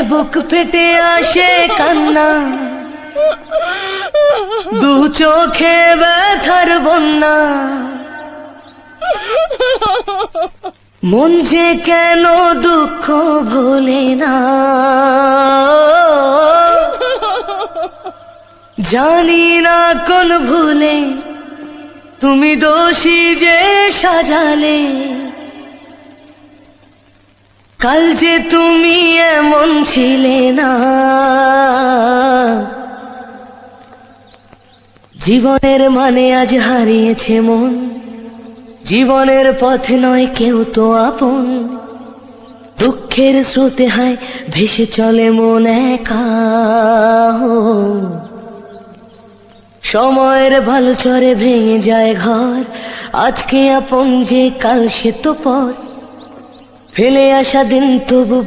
বুক ফেটে আসে কান্না, দু চোখে ব্যথার বন্যা, মন যে কেন দুঃখ ভোলে না, জানি না কোন ভুলে তুমি দোষী যে সাজালে, কাল যে তুমি এমন ছিলে না। জীবনের মানে আজ হারিয়েছে মন, জীবনের পথে নয় কেউ তো আপন, দুঃখের স্রোতে হায় ভেসে চলে মন একা। সময়ের ভালচরে ভেঙে যায় ঘর, আজকে আপন যে কাল সে তো পর, ফেলে আসা দিন তবু